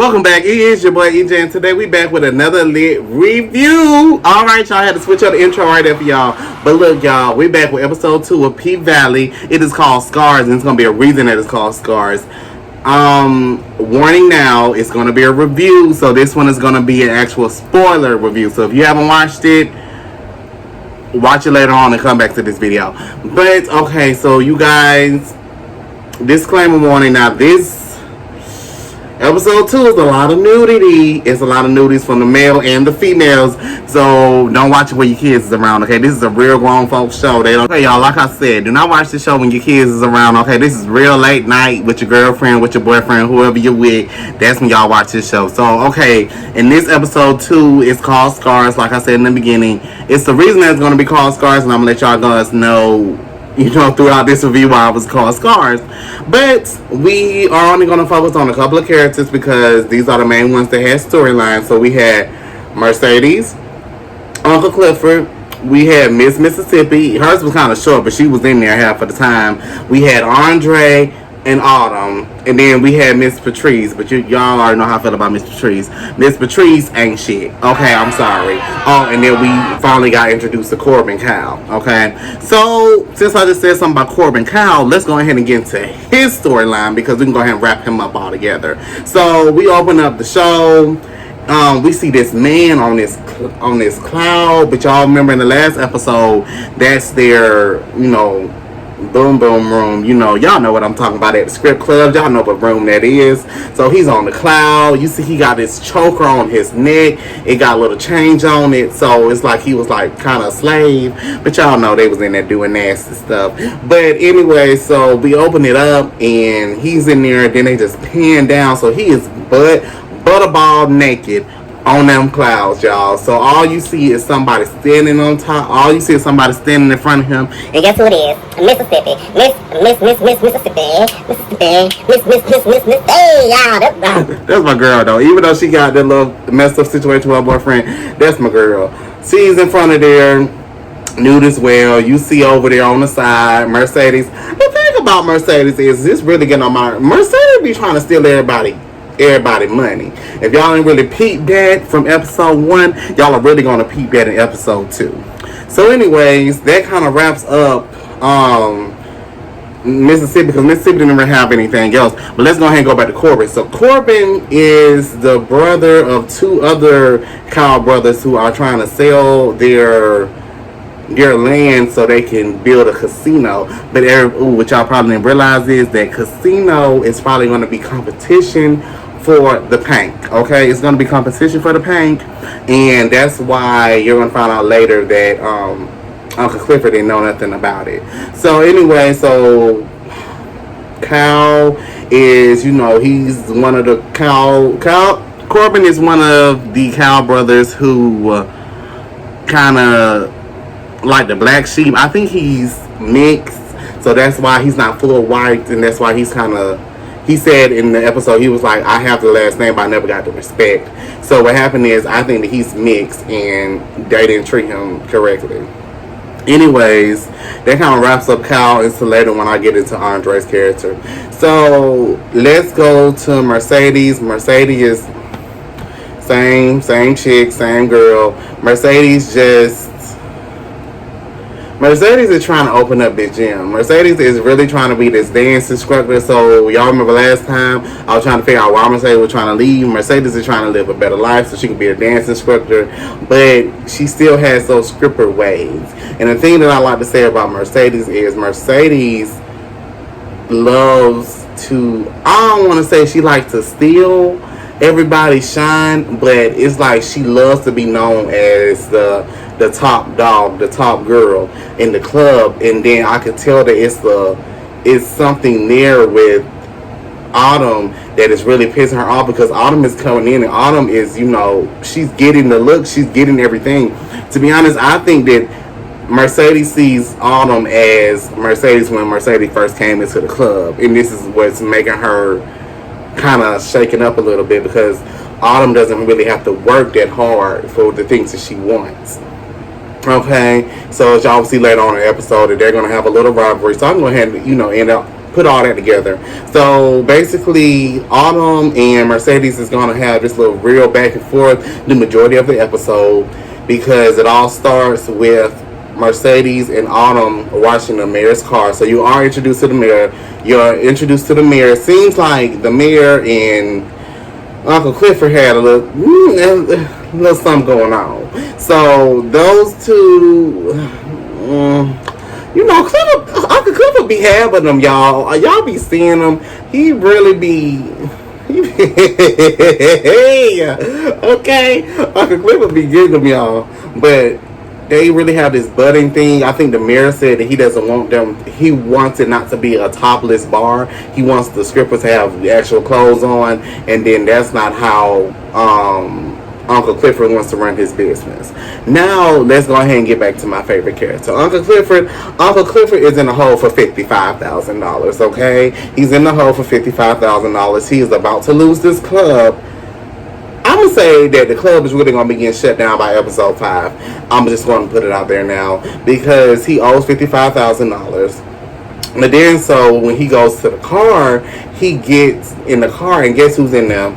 Welcome back. It is your boy EJ, and today we back with another lit review. Alright, y'all, I had to switch up the intro right there for y'all. But look, y'all, we back with episode 2 of P-Valley. It is called Scars, and it's going to be a reason that it's called Scars. Warning now, it's going to be a review, so this one is going to be an actual spoiler review. So if you haven't watched it, watch it later on and come back to this video. But, okay, so you guys, disclaimer warning. Now, this episode 2 is a lot of nudity. It's a lot of nudities from the male and the females. So don't watch it when your kids is around, okay? This is a real grown folks show. Okay, y'all, like I said, do not watch the show when your kids is around, okay? This is real late night with your girlfriend, with your boyfriend, whoever you're with. That's when y'all watch this show. So, okay, in this episode 2, it's called Scars, like I said in the beginning. It's the reason that it's going to be called Scars, and I'm going to let y'all guys know, throughout this review why it was called Scars. But we are only going to focus on a couple of characters because these are the main ones that had storylines. So we had Mercedes, Uncle Clifford, we had Miss Mississippi. Hers was kind of short, but she was in there half of the time. We had Andre and Autumn, and then we had Miss Patrice, but y'all already know how I feel about Miss Patrice. Miss Patrice ain't shit. Okay, I'm sorry. Oh, and then we finally got introduced to Corbin Cow. Okay, so since I just said something about Corbin Cow, let's go ahead and get into his storyline because we can go ahead and wrap him up all together. So we open up the show. We see this man on this cloud, but y'all remember in the last episode, that's their, boom boom room. Y'all know what I'm talking about at the script club. Y'all know what room that is. So he's on the cloud. You see he got this choker on his neck. It got a little change on it. So it's like he was like kind of a slave. But y'all know they was in there doing nasty stuff. But anyway, so we open it up and he's in there. Then they just pan down. So he is butterball naked on them clouds, y'all. So all you see is somebody standing on top. All you see is somebody standing in front of him. And guess who it is? Mississippi. Miss Mississippi. Hey, y'all. That's my girl, though. Even though she got that little messed up situation with her boyfriend, that's my girl. She's in front of there, nude as well. You see over there on the side, Mercedes. The thing about Mercedes is this really getting on my... Mercedes be trying to steal everybody money. If y'all ain't really peeped that from episode 1, y'all are really gonna peep that in episode 2. So anyways, that kind of wraps up Mississippi, because Mississippi didn't really have anything else. But let's go ahead and go back to Corbin. So Corbin is the brother of 2 other cow brothers who are trying to sell their land so they can build a casino. But what y'all probably didn't realize is that casino is probably going to be competition for the Pynk. Okay, it's going to be competition for the Pynk, and that's why you're going to find out later that Uncle Clifford didn't know nothing about it. So anyway, so Cal is, he's one of the Corbin is one of the cow brothers who kind of like the black sheep. I think he's mixed, so that's why he's not full white, and that's why he's kind of... He said in the episode, he was like, I have the last name, but I never got the respect. So what happened is, I think that he's mixed, and they didn't treat him correctly. Anyways, that kind of wraps up Cal until later when I get into Andre's character. So let's go to Mercedes. Mercedes is same chick, same girl. Mercedes is trying to open up this gym. Mercedes is really trying to be this dance instructor. So y'all remember last time I was trying to figure out why Mercedes was trying to leave. Mercedes is trying to live a better life so she can be a dance instructor, but she still has those stripper ways. And the thing that I like to say about Mercedes is Mercedes loves to... I don't want to say she likes to steal everybody's shine, but it's like she loves to be known as the top dog, the top girl in the club. And then I could tell that it's something there with Autumn that is really pissing her off, because Autumn is coming in and Autumn is, she's getting the look, she's getting everything. To be honest, I think that Mercedes sees Autumn as Mercedes when Mercedes first came into the club, and this is what's making her kind of shaken up a little bit, because Autumn doesn't really have to work that hard for the things that she wants. Okay, so as y'all will see later on in the episode that they're going to have a little rivalry. So I'm going to go ahead and, put all that together. So basically, Autumn and Mercedes is gonna have this little real back and forth the majority of the episode, because it all starts with Mercedes and Autumn watching the mayor's car. So you are introduced to the mayor. You're introduced to the mayor. It seems like the mayor and Uncle Clifford had a little something going on. So those two, Uncle Clifford be having them, y'all. Y'all be seeing them. He really be. Okay, Uncle Clifford be getting them, y'all. But they really have this budding thing. I think the mayor said that he doesn't want them. He wants it not to be a topless bar. He wants the strippers to have the actual clothes on, and then that's not how Uncle Clifford wants to run his business. Now let's go ahead and get back to my favorite character, Uncle Clifford. Uncle Clifford is in the hole for $55,000. Okay, he's in the hole for $55,000. He is about to lose this club. I'm going to say that the club is really going to be getting shut down by episode 5. I'm just going to put it out there now, because he owes $55,000. But then, so when he goes to the car, he gets in the car, and guess who's in there?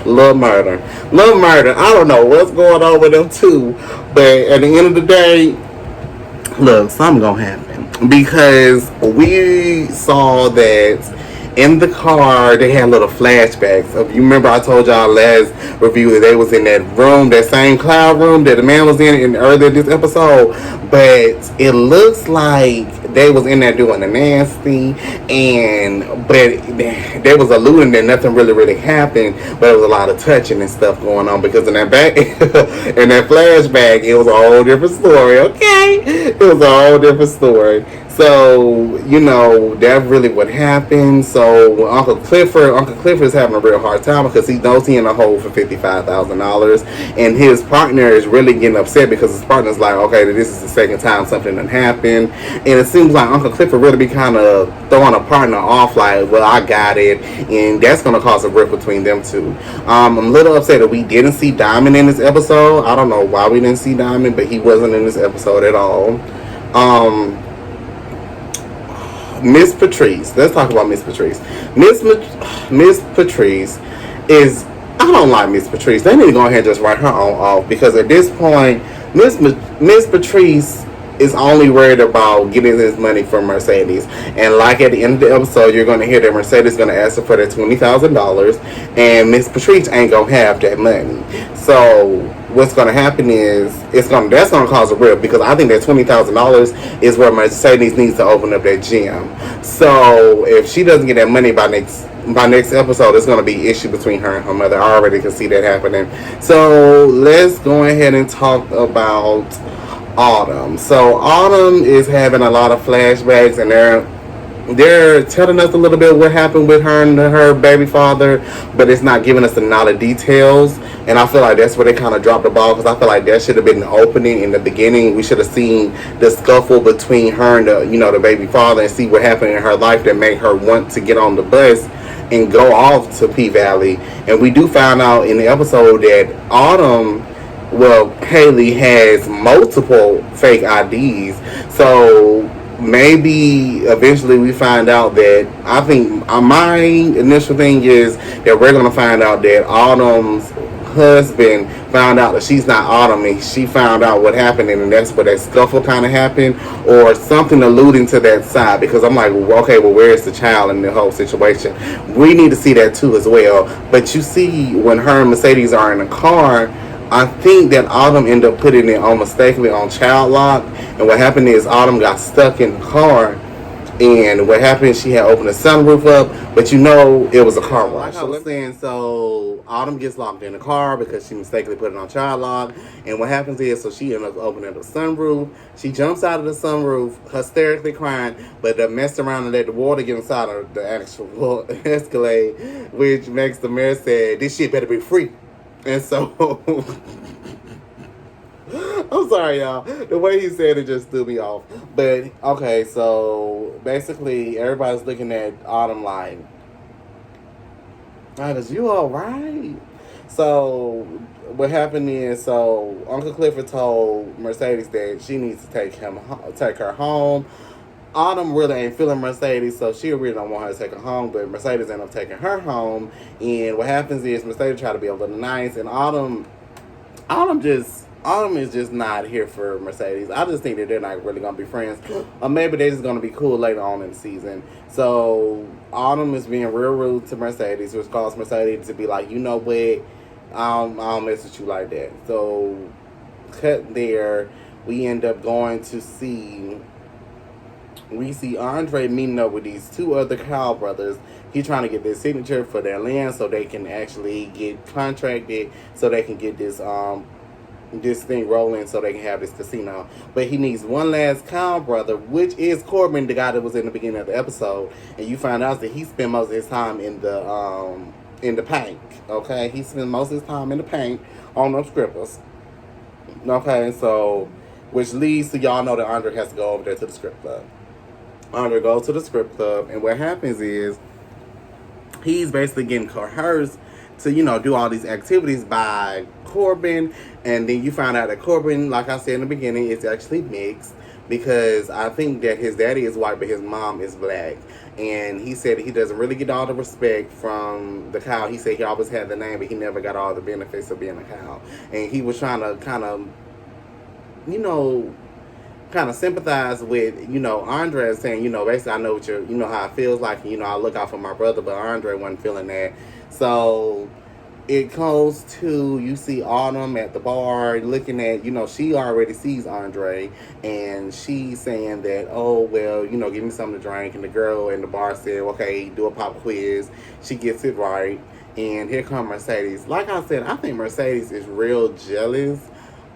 Love Murder. Love Murder. I don't know what's going on with them two, but at the end of the day, look, something going to happen. Because we saw that in the car, they had little flashbacks of, you remember I told y'all last review that they was in that room, that same cloud room that the man was in earlier this episode, but it looks like they was in there doing the nasty, but they was alluding that nothing really happened, but there was a lot of touching and stuff going on, because in that back in that flashback, it was a whole different story. Okay, it was a whole different story. So, that's really what happened. So, Uncle Clifford is having a real hard time, because he knows he's in a hole for $55,000. And his partner is really getting upset, because his partner's like, okay, this is the second time something done happened. And it seems like Uncle Clifford really be kind of throwing a partner off, like, well, I got it. And that's going to cause a rift between them two. I'm a little upset that we didn't see Diamond in this episode. I don't know why we didn't see Diamond, but he wasn't in this episode at all. Miss Patrice. Let's talk about Miss Patrice. Miss Patrice is. I don't like Miss Patrice. They need to go ahead and just write her own off, because at this point, Miss Patrice is only worried about getting this money from Mercedes. And like at the end of the episode, you're going to hear that Mercedes is going to ask her for that $20,000, and Miss Patrice ain't going to have that money. So what's going to happen is that's going to cause a rift, because I think that $20,000 is where Mercedes needs to open up that gym. So if she doesn't get that money by next episode, it's going to be an issue between her and her mother. I already can see that happening. So let's go ahead and talk about Autumn. So Autumn is having a lot of flashbacks, and they're telling us a little bit what happened with her and her baby father, but it's not giving us a lot of details. And I feel like that's where they kind of dropped the ball, because I feel like that should have been the opening in the beginning. We should have seen the scuffle between her and the baby father, and see what happened in her life that made her want to get on the bus and go off to P-Valley. And we do find out in the episode that Haley has multiple fake IDs. So maybe eventually we find out that, I think my initial thing is that we're going to find out that Autumn's husband found out that she's not Autumn, and she found out what happened, and that's where that scuffle kind of happened, or something alluding to that side. Because I'm like, okay, well, where's the child in the whole situation? We need to see that too as well. But you see, when her and Mercedes are in the car, I think that Autumn ended up putting it mistakenly on child lock, and what happened is Autumn got stuck in the car, and what happened, she had opened the sunroof up, but it was a car wash. I was saying, so Autumn gets locked in the car because she mistakenly put it on child lock, and what happens is, so she ends up opening the sunroof. She jumps out of the sunroof, hysterically crying, but messed around and let the water get inside of the actual Escalade, which makes the mayor say, this shit better be free. And so, I'm sorry, y'all. The way he said it just threw me off. But, okay, so, basically, everybody's looking at Autumn like, is you alright? So, what happened is, Uncle Clifford told Mercedes that she needs to take her home. Autumn really ain't feeling Mercedes, so she really don't want her to take her home, but Mercedes end up taking her home. And what happens is Mercedes try to be a little nice, and Autumn is just not here for Mercedes. I just think that they're not really gonna be friends, or maybe they're just gonna be cool later on in the season. So Autumn is being real rude to Mercedes, which caused Mercedes to be like, you know what, I don't mess with you like that. So cut there, we end up going to see. We see Andre meeting up with these two other Kyle brothers. He's trying to get their signature for their land so they can actually get contracted, so they can get this thing rolling, so they can have this casino. But he needs one last Kyle brother, which is Corbin, the guy that was in the beginning of the episode. And you find out that he spent most of his time in the Pynk. Okay, he spent most of his time in the Pynk on those scrippers. Okay, so which leads to y'all know that Andre has to go over there to the script club. Andre goes to the script club, and what happens is he's basically getting coerced to, do all these activities by Corbin. And then you find out that Corbin, like I said in the beginning, is actually mixed, because I think that his daddy is white, but his mom is black. And he said he doesn't really get all the respect from the cow. He said he always had the name, but he never got all the benefits of being a cow. And he was trying to kind of sympathize with, Andre, saying, basically, I know what how it feels like, I look out for my brother, but Andre wasn't feeling that. So it goes to, you see Autumn at the bar looking at, she already sees Andre, and she's saying that, oh, well, give me something to drink. And the girl in the bar said, okay, do a pop quiz. She gets it right. And here comes Mercedes. Like I said, I think Mercedes is real jealous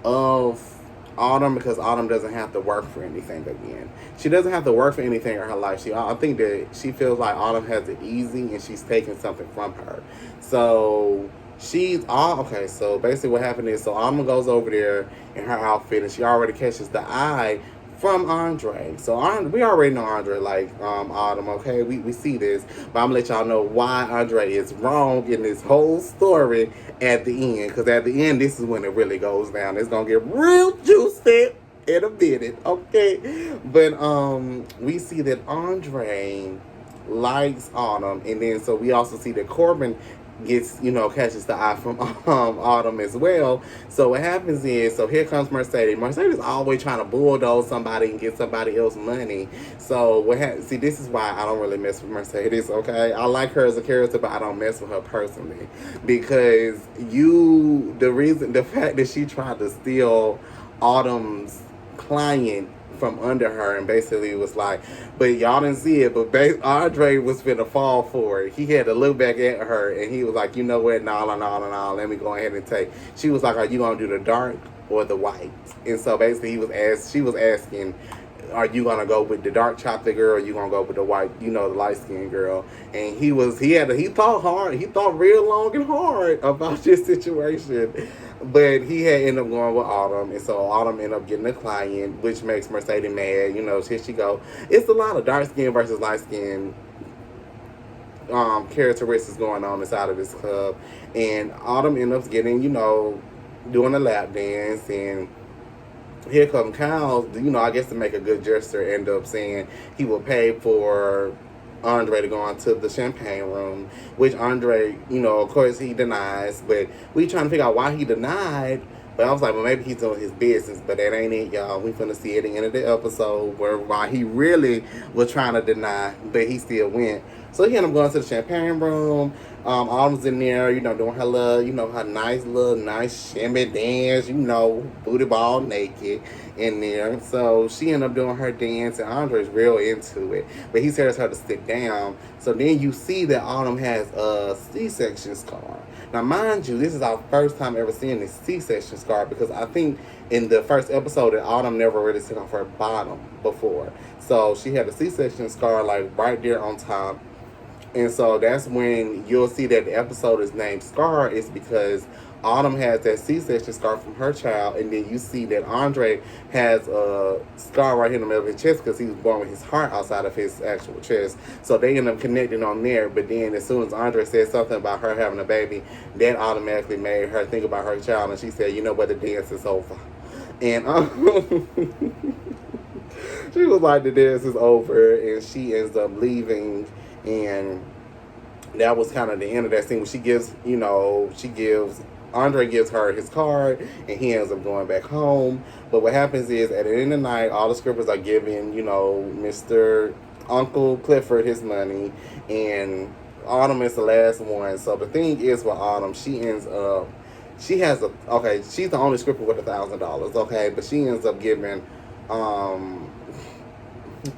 of Autumn, because Autumn doesn't have to work for anything again. She doesn't have to work for anything in her life. I think that she feels like Autumn has it easy, and she's taking something from her. So okay, so basically what happened is, so Autumn goes over there in her outfit, and she already catches the eye from Andre. So we already know Andre like Autumn, okay? We see this, but I'm gonna let y'all know why Andre is wrong in this whole story at the end, because at the end, this is when it really goes down. It's gonna get real juicy in a minute, okay? But we see that Andre likes Autumn, and then so we also see that Corbin gets, catches the eye from Autumn as well. So what happens is, so here comes Mercedes. Mercedes always trying to bulldoze somebody and get somebody else money. So see, this is why I don't really mess with Mercedes, okay? I like her as a character, but I don't mess with her personally, because the fact that she tried to steal Autumn's client from under her, and basically was like, but y'all didn't see it, but Andre was finna fall for it. He had to look back at her, and he was like, you know what, no, let me go ahead and take. She was like, are you gonna do the dark or the white? And so basically she was asking, are you gonna go with the dark chocolate girl, or are you gonna go with the white, the light skinned girl? And he thought hard, he thought real long and hard about this situation. But he had ended up going with Autumn, and so Autumn ended up getting a client, which makes Mercedes mad. Here she go. It's a lot of dark skin versus light skin characteristics going on inside of this club. And Autumn ended up getting, doing a lap dance, and here come Kyle, I guess to make a good gesture, end up saying he will pay for Andre to go into the champagne room, which Andre, of course he denies, but we trying to figure out why he denied. But I was like, well, maybe he's doing his business, but that ain't it, y'all. We finna see at the end of the episode why he really was trying to deny, but he still went. So he ended up going to the champagne room. Autumn's in there, doing her little, her nice shimmy dance, booty ball naked in there. So she ended up doing her dance, and Andre's real into it. But he tells her to sit down. So then you see that Autumn has a C-section scar. Now, mind you, this is our first time ever seeing this C-section scar, because I think in the first episode that Autumn never really took off her bottom before. So she had a C-section scar, like, right there on top. And so that's when you'll see that the episode is named Scar, is because Autumn has that C-section scar from her child, and then you see that Andre has a scar right here in the middle of his chest because he was born with his heart outside of his actual chest. So they end up connecting on there, but then as soon as Andre said something about her having a baby, that automatically made her think about her child, and she said, you know what, the dance is over. And She was like, the dance is over, and she ends up leaving, and that was kind of the end of that scene where Andre gives her his card, and he ends up going back home. But what happens is, at the end of the night, all the scrippers are giving, Mr. Uncle Clifford his money, and Autumn is the last one. So the thing is with Autumn, she's the only scripper with $1,000, okay, but she ends up giving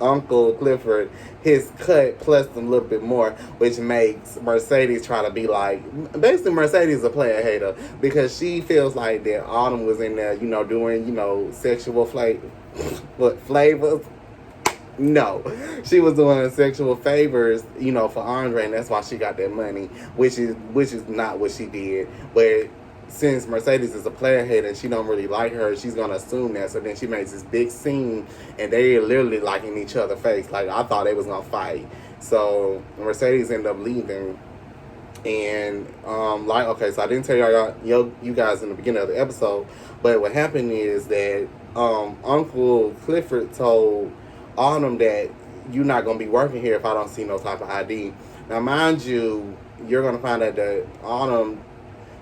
Uncle Clifford his cut plus a little bit more, which makes Mercedes try to be like, basically Mercedes is a player hater because she feels like that Autumn was in there, doing, sexual flavors. No, she was doing sexual favors, for Andre, and that's why she got that money, which is not what she did. But since Mercedes is a player hater and she don't really like her, she's gonna assume that. So then she makes this big scene, and they are literally in each other's face. Like, I thought they was gonna fight. So Mercedes ended up leaving, and okay, so I didn't tell you guys in the beginning of the episode, but what happened is that Uncle Clifford told Autumn that you're not gonna be working here if I don't see no type of ID. Now, mind you, you're gonna find out that Autumn.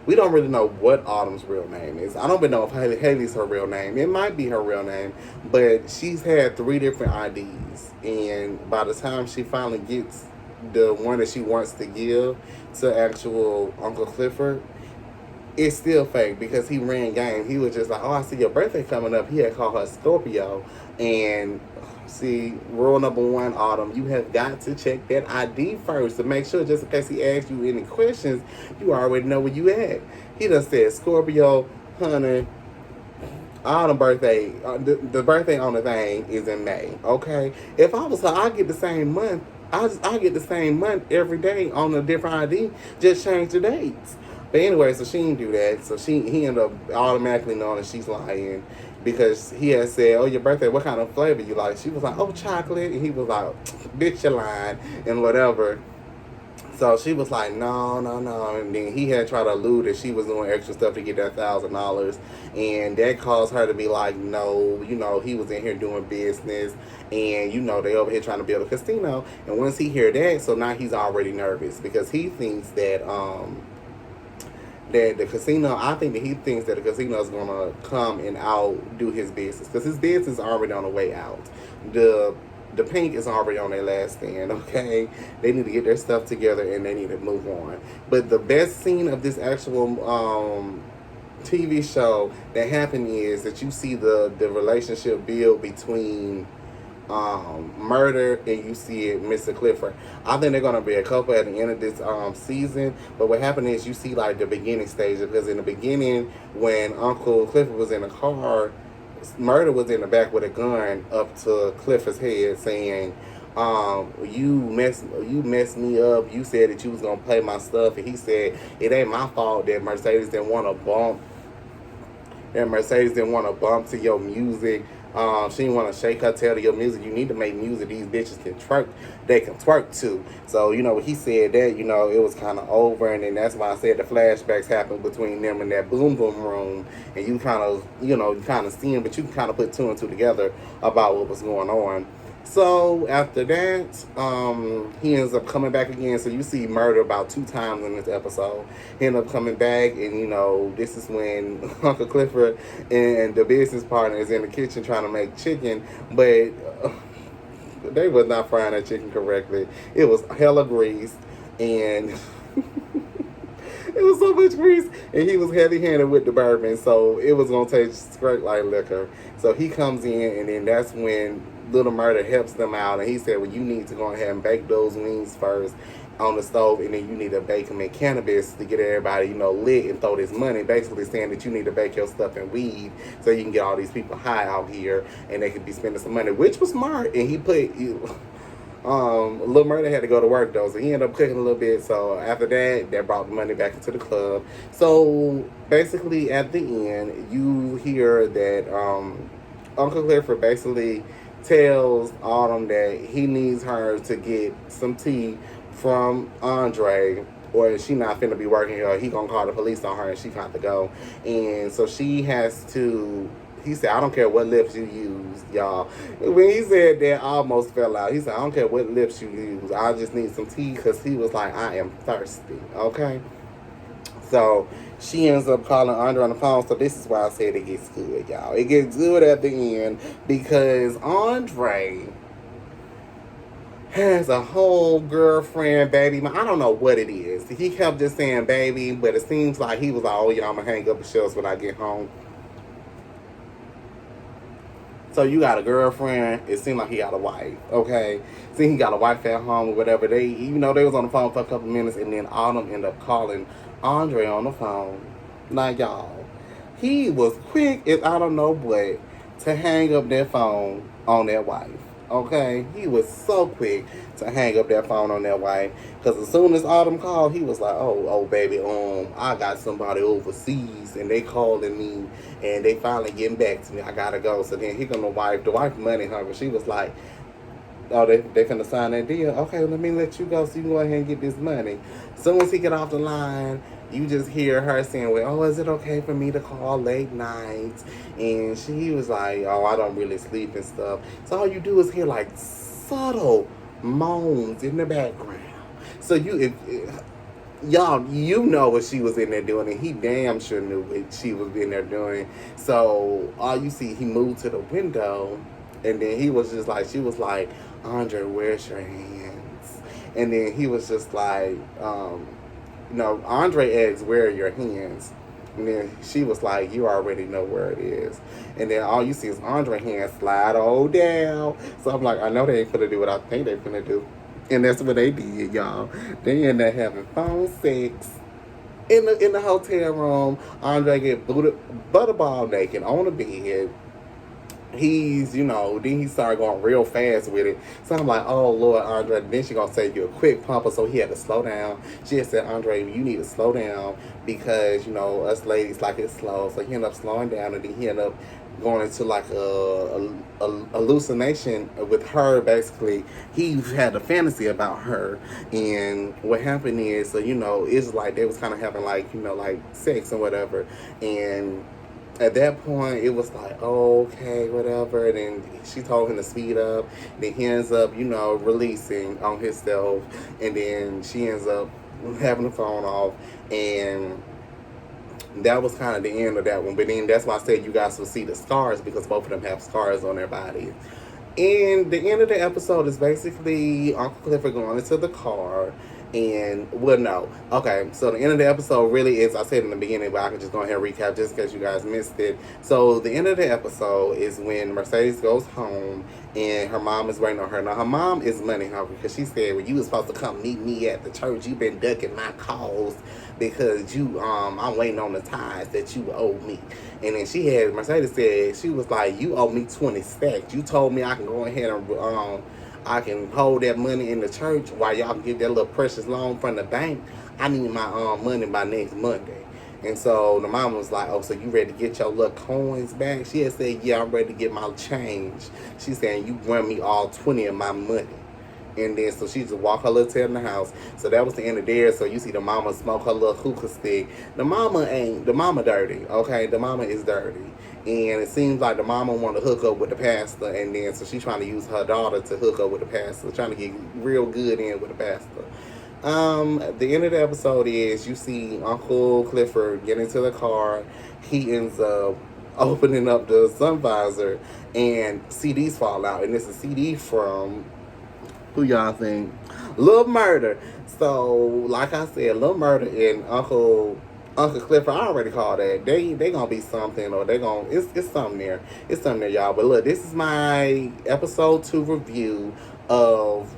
We don't really know what Autumn's real name is. I don't even know if Haley's her real name. It might be her real name, but she's had 3 different IDs, and by the time she finally gets the one that she wants to give to actual Uncle Clifford, it's still fake because he ran game. He was just like, oh, I see your birthday coming up. He had called her Scorpio, and see, rule number 1, Autumn, you have got to check that ID first to make sure, just in case he asks you any questions, you already know where you at. He done said Scorpio, honey. Autumn birthday, the birthday on the thing is in May, okay? If I was her, I get the same month. I get the same month every day on a different ID, just change the dates. But anyway, so she didn't do that. So he ended up automatically knowing that she's lying because he had said, oh, your birthday, what kind of flavor you like? She was like, oh, chocolate. And he was like, bitch, you're lying, and whatever. So she was like, no. And then he had tried to allude that she was doing extra stuff to get that $1,000. And that caused her to be like, no, he was in here doing business. And, they over here trying to build a casino. And once he heard that, so now he's already nervous because he thinks that the casino, I think that he thinks that the casino is going to come and outdo his business. Because his business is already on the way out. The Pynk is already on their last stand, okay? They need to get their stuff together and they need to move on. But the best scene of this actual TV show that happened is that you see the relationship build between Murder and you see it, Mr. Clifford. I think they're gonna be a couple at the end of this season. But what happened is you see like the beginning stage, because in the beginning when Uncle Clifford was in the car, Murder was in the back with a gun up to Clifford's head saying, you messed me up. You said that you was gonna play my stuff, and he said it ain't my fault that Mercedes didn't want to bump. That Mercedes didn't want to bump to your music. She didn't want to shake her tail to your music. You need to make music these bitches can twerk. They can twerk too. So, he said that, it was kind of over. And then that's why I said the flashbacks happened between them in that boom boom room. And you kind of, see them, but you can kind of put 2 and 2 together about what was going on. So after that, he ends up coming back again. So you see Murder about 2 times in this episode. He ends up coming back, and this is when Uncle Clifford and the business partner is in the kitchen trying to make chicken, but they was not frying that chicken correctly. It was hella grease, and it was so much grease, and he was heavy-handed with the bourbon, so it was gonna taste straight like liquor. So he comes in, and then that's when Little Murder helps them out, and he said, well, you need to go ahead and bake those wings first on the stove, and then you need to bake them in cannabis to get everybody, lit and throw this money, basically saying that you need to bake your stuff in weed so you can get all these people high out here and they could be spending some money, which was smart. And he put Little Murder had to go to work though, so he ended up cooking a little bit. So after that brought the money back into the club. So basically at the end you hear that Uncle Clifford basically tells Autumn that he needs her to get some tea from Andre, or she not finna be working here. He gonna call the police on her and she got to go. And so she has to He said, I don't care what lips you use, y'all. When he said that, I almost fell out. He said, I don't care what lips you use. I just need some tea, because he was like, I am thirsty, okay? So she ends up calling Andre on the phone. So this is why I said it gets good, y'all. It gets good at the end because Andre has a whole girlfriend, baby. I don't know what it is. He kept just saying baby, but it seems like he was like, oh, yeah, I'm going to hang up the shelves when I get home. So you got a girlfriend. It seemed like he got a wife, okay? See, he got a wife at home or whatever. They, even though they was on the phone for a couple minutes, and then Autumn ended up calling Andre on the phone. Now, y'all, he was quick as I don't know what to hang up that phone on that wife, okay? He was so quick to hang up that phone on that wife, because as soon as Autumn called, he was like, oh, baby, I got somebody overseas, and they calling me, and they finally getting back to me. I gotta go. So then he come the wife money hungry. She was like, oh, they finna sign that deal. Okay, let me let you go so you can go ahead and get this money. As soon as he get off the line, you just hear her saying, well, oh, is it okay for me to call late nights? And she was like, oh, I don't really sleep and stuff. So all you do is hear like subtle moans in the background. So y'all, you know what she was in there doing, and he damn sure knew what she was in there doing. So all you see, he moved to the window, and then he was just like, she was like, Andre, where's your hands? And then he was just like, Andre asked, where are your hands? And then she was like, you already know where it is. And then all you see is Andre hands slide all down. So I'm like, I know they ain't finna do what I think they finna do. And that's what they did, y'all. They ended up having phone sex in the hotel room. Andre get butterball naked on the bed. He's, then he started going real fast with it. So I'm like, oh, Lord, Andre. Then she going to say you a quick pumper, so he had to slow down. She had said, Andre, you need to slow down because, us ladies like it slow. So he ended up slowing down, and then he ended up going into like a hallucination with her. Basically, he had a fantasy about her. And what happened is, so, it's like they was kind of having like, like sex and whatever. And at that point, it was like, oh, okay, whatever. And then she told him to speed up. Then he ends up, releasing on himself. And then she ends up having the phone off. And that was kind of the end of that one. But then that's why I said you guys will see the scars, because both of them have scars on their bodies. And the end of the episode is basically Uncle Clifford going into the car. And, well, no. Okay, so the end of the episode really is, I said in the beginning, but I can just go ahead and recap just in case you guys missed it. So the end of the episode is when Mercedes goes home and her mom is waiting on her. Now, her mom is money hungry because she said, well, you was supposed to come meet me at the church. You've been ducking my calls because I'm waiting on the tithes that you owe me. And then Mercedes said, she was like, you owe me 20 stacks. You told me I can go ahead and, I can hold that money in the church while y'all can get that little precious loan from the bank. I need my money by next Monday. And so the mom was like, oh, so you ready to get your little coins back? She had said, yeah, I'm ready to get my change. She saying, you run me all 20 of my money. And then so she just walked her little tail in the house. So that was the end of there. So you see the mama smoke her little hookah stick. The mama dirty, okay? The mama is dirty. And it seems like the mama want to hook up with the pastor. And then so she's trying to use her daughter to hook up with the pastor. Trying to get real good in with the pastor. The end of the episode is you see Uncle Clifford get into the car. He ends up opening up the sun visor and CDs fall out. And it's a CD from... who y'all think? Lil Murder. So, like I said, Lil Murder and Uncle Clifford, I already called that. They gonna be something, or it's something there. It's something there, y'all. But look, this is my episode 2 review of,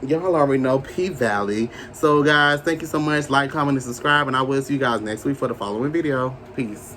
y'all already know, PValley. So, guys, thank you so much. Like, comment, and subscribe, and I will see you guys next week for the following video. Peace.